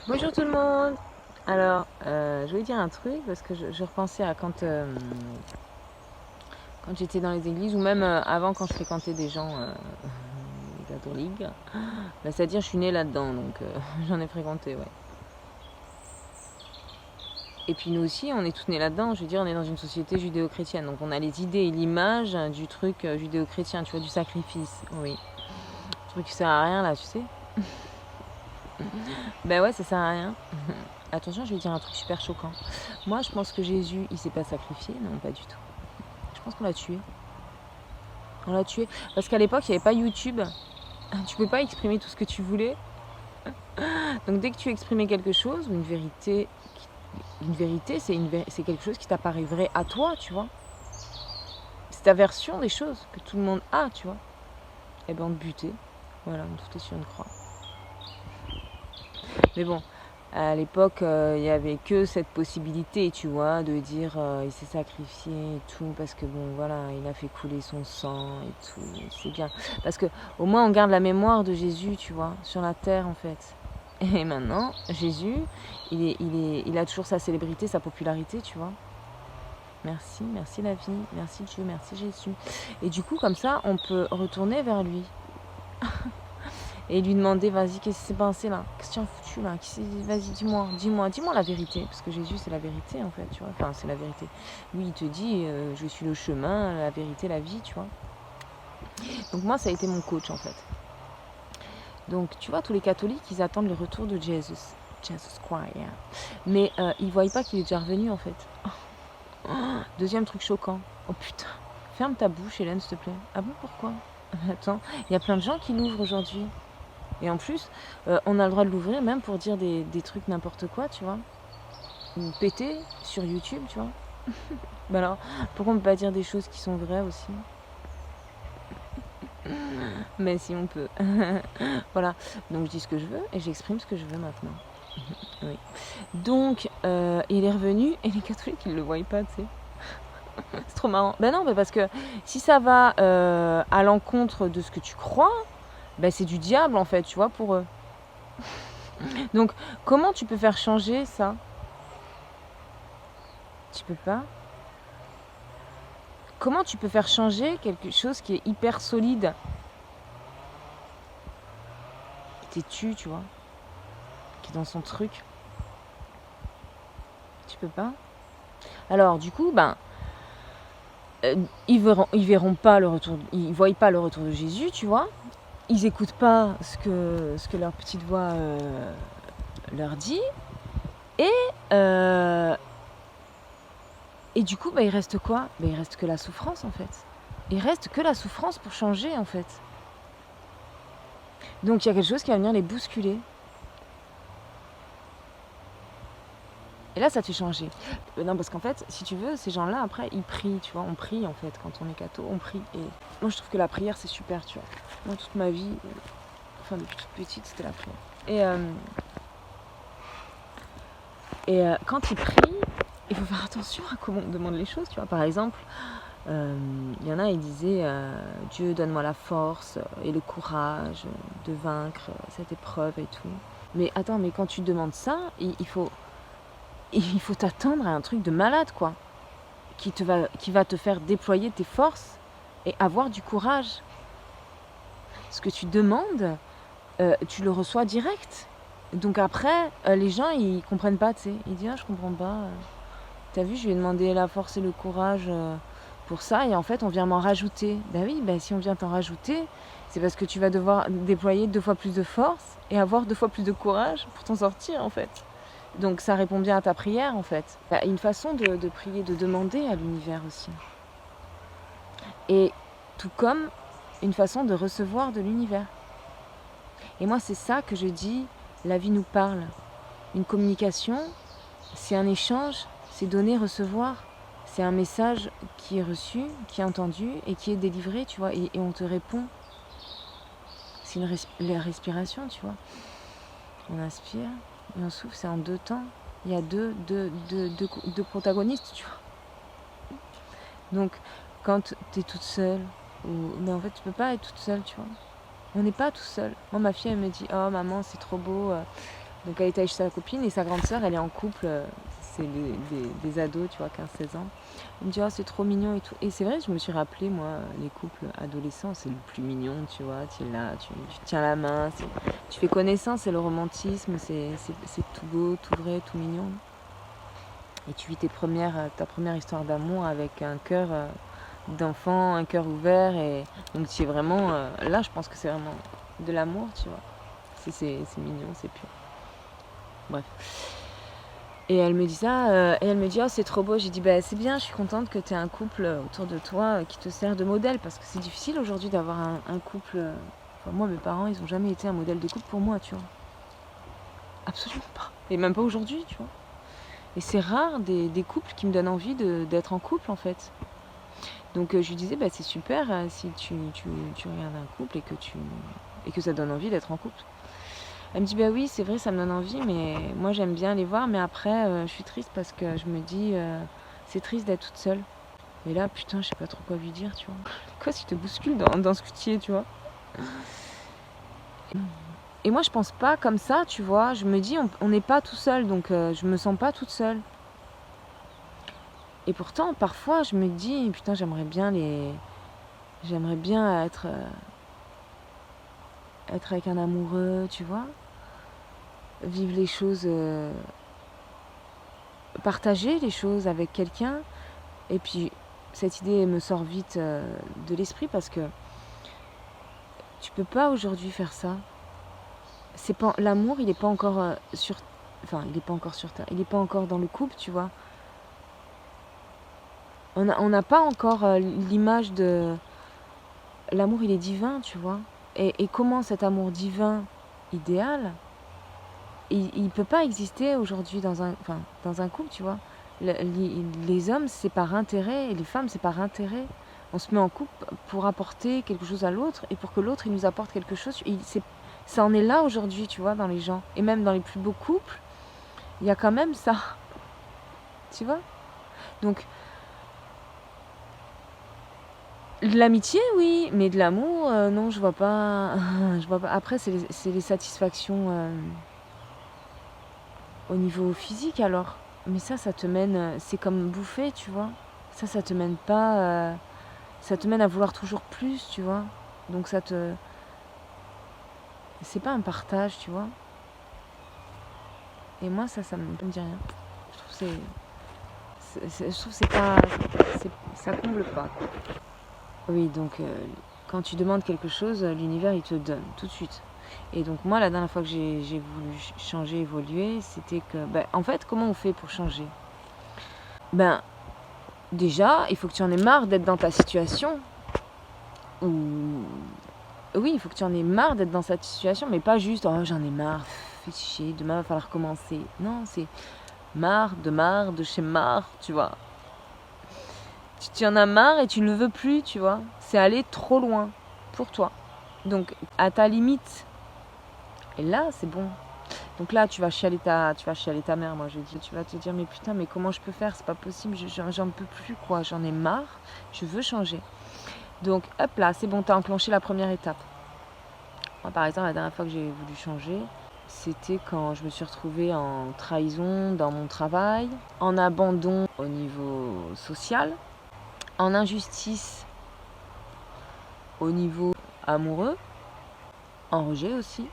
Bonjour tout le monde. Alors, je voulais dire un truc parce que je repensais à quand j'étais dans les églises ou même avant quand je fréquentais des gens des catholiques. Bah, c'est-à-dire, je suis née là-dedans, donc j'en ai fréquenté, ouais. Et puis nous aussi, on est tous nés là-dedans. Je veux dire, on est dans une société judéo-chrétienne, donc on a les idées et l'image du truc judéo-chrétien, tu vois, du sacrifice. Oui. Le truc qui sert à rien là, tu sais. Ben ouais, ça sert à rien. Attention, je vais dire un truc super choquant. Moi, je pense que Jésus, il s'est pas sacrifié. Non, pas du tout. Je pense qu'on l'a tué. On l'a tué. Parce qu'à l'époque, il n'y avait pas YouTube. Tu peux pas exprimer tout ce que tu voulais. Donc dès que tu exprimais quelque chose, une vérité, c'est quelque chose qui t'apparaît vrai à toi, tu vois. C'est ta version des choses que tout le monde a, tu vois. Et ben on te butait. Voilà, on te foutait sur une croix. Mais bon, à l'époque, il n'y avait que cette possibilité, tu vois, de dire il s'est sacrifié et tout, parce que bon, voilà, il a fait couler son sang et tout, c'est bien. Parce que au moins on garde la mémoire de Jésus, tu vois, sur la terre en fait. Et maintenant, Jésus, il a toujours sa célébrité, sa popularité, tu vois. Merci, merci la vie, merci Dieu, merci Jésus. Et du coup, comme ça, on peut retourner vers lui et lui demander, vas-y, qu'est-ce qui s'est passé là? Qu'est-ce que tu as foutu là? Vas-y, dis-moi la vérité. Parce que Jésus, c'est la vérité en fait, tu vois. Enfin, c'est la vérité. Lui, il te dit, je suis le chemin, la vérité, la vie, tu vois. Donc moi, ça a été mon coach en fait. Donc, tu vois, tous les catholiques, ils attendent le retour de Jesus. Jesus Christ. Yeah. Mais ils ne voient pas qu'il est déjà revenu en fait. Deuxième truc choquant. Oh putain. Ferme ta bouche, Hélène, s'il te plaît. Ah bon, pourquoi? Attends, il y a plein de gens qui l'ouvrent aujourd'hui. Et en plus, on a le droit de l'ouvrir même pour dire des trucs n'importe quoi, tu vois. Ou péter sur YouTube, tu vois. Bah alors, pourquoi on peut pas dire des choses qui sont vraies aussi? Mais si on peut. Voilà. Donc je dis ce que je veux et j'exprime ce que je veux maintenant. Oui. Donc, il est revenu et les catholiques, ils le voient pas, tu sais. C'est trop marrant. Ben non, parce que si ça va à l'encontre de ce que tu crois, ben c'est du diable en fait, tu vois, pour eux. Donc, comment tu peux faire changer ça? Tu peux pas. Comment tu peux faire changer quelque chose qui est hyper solide, qui est têtu, tu vois, qui est dans son truc? Tu peux pas. Alors, du coup, ben, ils verront pas le retour, ils voient pas le retour de Jésus, tu vois. Ils écoutent pas ce que leur petite voix leur dit. Et, euh, et du coup, bah, il reste quoi? Bah, il reste que la souffrance en fait. Il reste que la souffrance pour changer en fait. Donc il y a quelque chose qui va venir les bousculer. Et là, ça te fait changer. Non, parce qu'en fait, si tu veux, ces gens-là, après, ils prient, tu vois. On prie en fait, quand on est catho, on prie. Et moi, je trouve que la prière, c'est super, tu vois. Moi, toute ma vie, enfin depuis toute petite, c'était la prière. Et quand ils prient, il faut faire attention à comment on demande les choses, tu vois. Par exemple, il y en a, ils disaient Dieu, donne-moi la force et le courage de vaincre cette épreuve et tout. Mais attends, mais quand tu demandes ça, il faut t'attendre à un truc de malade, quoi. Qui va te faire déployer tes forces et avoir du courage. Ce que tu demandes, tu le reçois direct. Donc après, les gens, ils comprennent pas, tu sais. Ils disent, ah, je comprends pas. T'as vu, je lui ai demandé la force et le courage pour ça, et en fait, on vient m'en rajouter. Bah oui, bah si on vient t'en rajouter, c'est parce que tu vas devoir déployer 2 fois plus de force et avoir 2 fois plus de courage pour t'en sortir, en fait. Donc ça répond bien à ta prière, en fait. Bah, une façon de prier, de demander à l'univers aussi. Et tout comme une façon de recevoir de l'univers. Et moi, c'est ça que je dis, la vie nous parle. Une communication, c'est un échange, c'est donner, recevoir. C'est un message qui est reçu, qui est entendu et qui est délivré, tu vois, et on te répond. C'est la respiration, tu vois. On inspire et on souffle, c'est en 2 temps. Il y a deux protagonistes, tu vois. Donc, quand tu es toute seule, mais en fait, tu peux pas être toute seule, tu vois. On n'est pas tout seul. Moi, ma fille, elle me dit, oh maman, c'est trop beau. Donc elle était chez sa copine et sa grande sœur, elle est en couple, c'est des ados, tu vois, 15-16 ans. Elle me dit, oh, c'est trop mignon et tout. Et c'est vrai, je me suis rappelé, moi, les couples adolescents, c'est le plus mignon, tu vois. Tu es là, tu tiens la main, tu fais connaissance, c'est le romantisme, c'est tout beau, tout vrai, tout mignon. Et tu vis ta première histoire d'amour avec un cœur d'enfant, un cœur ouvert. Et donc tu es vraiment, là, je pense que c'est vraiment de l'amour, tu vois. C'est mignon, c'est pur. Bref. Et elle me dit ça, et elle me dit, oh, c'est trop beau. J'ai dit, bah, c'est bien, je suis contente que tu aies un couple autour de toi qui te sert de modèle, parce que c'est difficile aujourd'hui d'avoir un couple. Enfin, moi, mes parents, ils n'ont jamais été un modèle de couple pour moi, tu vois. Absolument pas. Et même pas aujourd'hui, tu vois. Et c'est rare des couples qui me donnent envie d'être en couple, en fait. Donc, je lui disais, bah, c'est super si tu regardes un couple et que ça donne envie d'être en couple. Elle me dit, bah oui, c'est vrai, ça me donne envie, mais moi j'aime bien les voir, mais après, je suis triste parce que je me dis, c'est triste d'être toute seule. Et là, putain, je sais pas trop quoi lui dire, tu vois. Quoi, si je te bouscule dans ce que tu es, tu vois. Et moi, je pense pas comme ça, tu vois. Je me dis, on n'est pas tout seul, donc je me sens pas toute seule. Et pourtant, parfois, je me dis, putain, j'aimerais bien être avec un amoureux, tu vois. Vivre les choses, partager les choses avec quelqu'un. Et puis, cette idée me sort vite de l'esprit parce que tu peux pas aujourd'hui faire ça. C'est pas l'amour, il n'est pas encore il n'est pas encore sur terre, il n'est pas encore dans le couple, tu vois. On n'a pas encore l'image de l'amour, il est divin, tu vois. Et comment cet amour divin idéal, il peut pas exister aujourd'hui dans un couple, tu vois. Les hommes, c'est par intérêt, et les femmes, c'est par intérêt. On se met en couple pour apporter quelque chose à l'autre, et pour que l'autre, il nous apporte quelque chose. Ça en est là aujourd'hui, tu vois, dans les gens. Et même dans les plus beaux couples, il y a quand même ça. Tu vois. Donc, de l'amitié, oui, mais de l'amour, non, je vois pas. Je vois pas. Après, c'est les satisfactions au niveau physique, alors. Mais ça te mène. C'est comme bouffer, tu vois. Ça te mène pas. Ça te mène à vouloir toujours plus, tu vois. Donc c'est pas un partage, tu vois. Et moi, ça me dit rien. Je trouve je trouve c'est pas, ça comble pas, quoi. Oui, donc quand tu demandes quelque chose, l'univers il te donne tout de suite. Et donc moi, la dernière fois que j'ai voulu changer, évoluer, c'était que, en fait, comment on fait pour changer? Déjà, il faut que tu en aies marre d'être dans ta situation. Oui, il faut que tu en aies marre d'être dans cette situation, mais pas juste, oh j'en ai marre, fais chier, demain va falloir commencer. Non, c'est marre de chez marre, tu vois. Tu en as marre et tu ne le veux plus, tu vois. C'est aller trop loin pour toi. Donc, à ta limite. Et là, c'est bon. Donc là, tu vas chialer ta mère, moi je dis. Tu vas te dire, mais putain, mais comment je peux faire? C'est pas possible, j'en peux plus, quoi. J'en ai marre, je veux changer. Donc, hop là, c'est bon, t'as enclenché la première étape. Moi, par exemple, la dernière fois que j'ai voulu changer, c'était quand je me suis retrouvée en trahison dans mon travail, en abandon au niveau social, en injustice au niveau amoureux, en rejet aussi,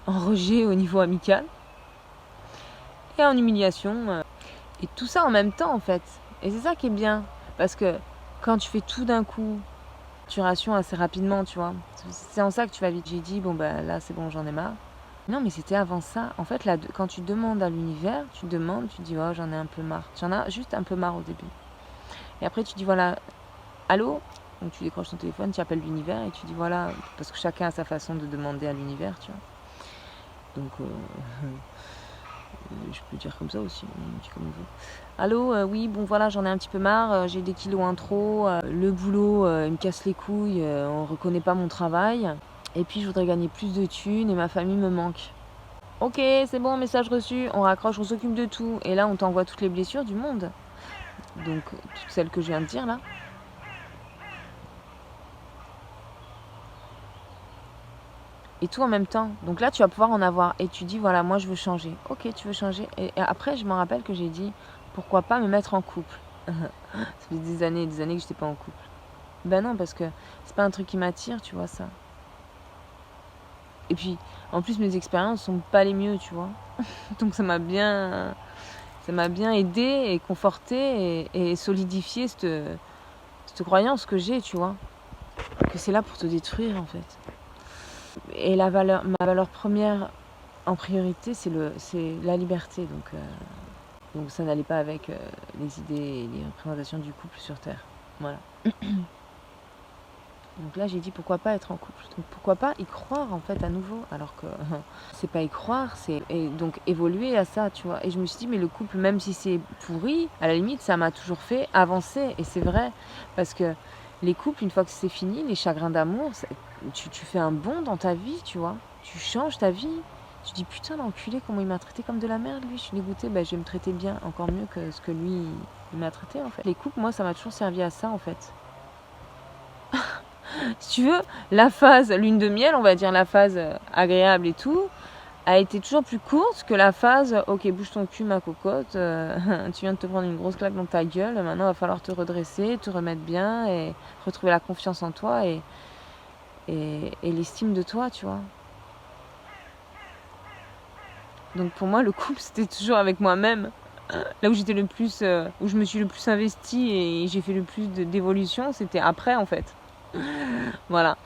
en rejet au niveau amical, et en humiliation. Et tout ça en même temps, en fait. Et c'est ça qui est bien. Parce que quand tu fais tout d'un coup, tu rations assez rapidement, tu vois. C'est en ça que tu vas vite. J'ai dit, bon, là, c'est bon, j'en ai marre. Non, mais c'était avant ça. En fait, là, quand tu demandes à l'univers, tu dis, oh, j'en ai un peu marre. Tu en as juste un peu marre au début. Et après, tu dis, voilà, allô? Donc, tu décroches ton téléphone, tu appelles l'univers et tu dis, voilà, parce que chacun a sa façon de demander à l'univers, tu vois. Donc, je peux dire comme ça aussi, on dit comme on veut. Allô, oui, bon voilà, j'en ai un petit peu marre, j'ai des kilos en trop, le boulot, il me casse les couilles, on reconnaît pas mon travail. Et puis je voudrais gagner plus de thunes et ma famille me manque. Ok, c'est bon, message reçu, on raccroche, on s'occupe de tout. Et là, on t'envoie toutes les blessures du monde. Donc, toutes celles que je viens de dire là. Et tout en même temps. Donc là, tu vas pouvoir en avoir. Et tu dis, voilà, moi, je veux changer. Ok, tu veux changer. Et après, je me rappelle que j'ai dit, pourquoi pas me mettre en couple. Ça fait des années et des années que je n'étais pas en couple. Ben non, parce que c'est pas un truc qui m'attire, tu vois, ça. Et puis, en plus, mes expériences sont pas les mieux, tu vois. Donc ça m'a bien aidé et conforté et solidifié cette croyance que j'ai, tu vois. Que c'est là pour te détruire, en fait. Et ma valeur première en priorité, c'est la liberté. Donc ça n'allait pas avec les idées et les représentations du couple sur Terre. Voilà. Donc là, j'ai dit pourquoi pas être en couple. Donc pourquoi pas y croire en fait à nouveau. Alors que c'est pas y croire, c'est et donc évoluer à ça, tu vois. Et je me suis dit, mais le couple, même si c'est pourri, à la limite, ça m'a toujours fait avancer. Et c'est vrai. Parce que les couples, une fois que c'est fini, les chagrins d'amour, tu fais un bond dans ta vie, tu vois. Tu changes ta vie. Tu dis putain l'enculé, comment il m'a traité comme de la merde lui, je suis dégoûtée, je vais me traiter bien, encore mieux que ce que lui il m'a traité en fait. Les couples, moi ça m'a toujours servi à ça en fait. Si tu veux, la phase lune de miel, on va dire la phase agréable et tout, a été toujours plus courte que la phase ok bouge ton cul ma cocotte, tu viens de te prendre une grosse claque dans ta gueule, maintenant il va falloir te redresser, te remettre bien et retrouver la confiance en toi et l'estime de toi, tu vois. Donc pour moi, le couple, c'était toujours avec moi-même. Là où j'étais le plus, où je me suis le plus investie et j'ai fait le plus d'évolution, c'était après en fait. Voilà.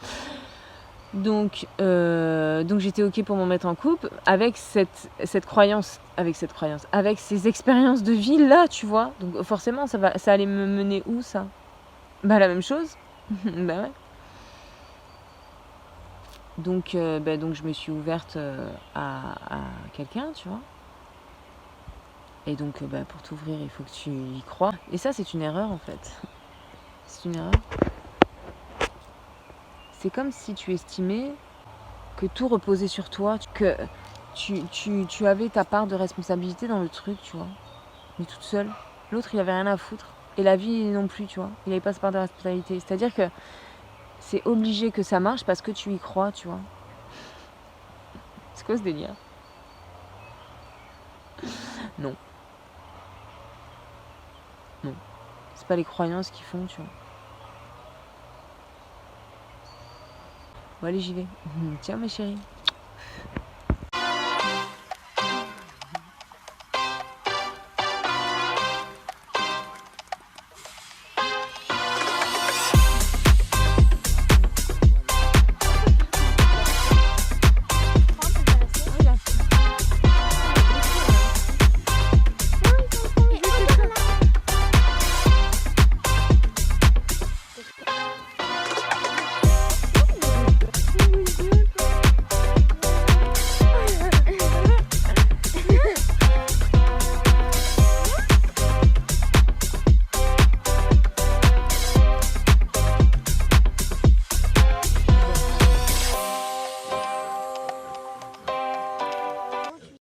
Donc j'étais ok pour me mettre en couple avec cette croyance, avec ces expériences de vie là, tu vois. Donc forcément, ça allait me mener où ça? Bah la même chose. Bah ouais. Donc je me suis ouverte à quelqu'un, tu vois. Et donc, pour t'ouvrir, il faut que tu y crois. Et ça, c'est une erreur, en fait. C'est une erreur. C'est comme si tu estimais que tout reposait sur toi, que tu avais ta part de responsabilité dans le truc, tu vois. Mais toute seule. L'autre, il avait rien à foutre. Et la vie non plus, tu vois. Il n'avait pas sa part de responsabilité. C'est-à-dire que c'est obligé que ça marche parce que tu y crois, tu vois. C'est quoi ce délire? Non. Non. C'est pas les croyances qui font, tu vois. Bon, allez, j'y vais. Ciao, ma chérie.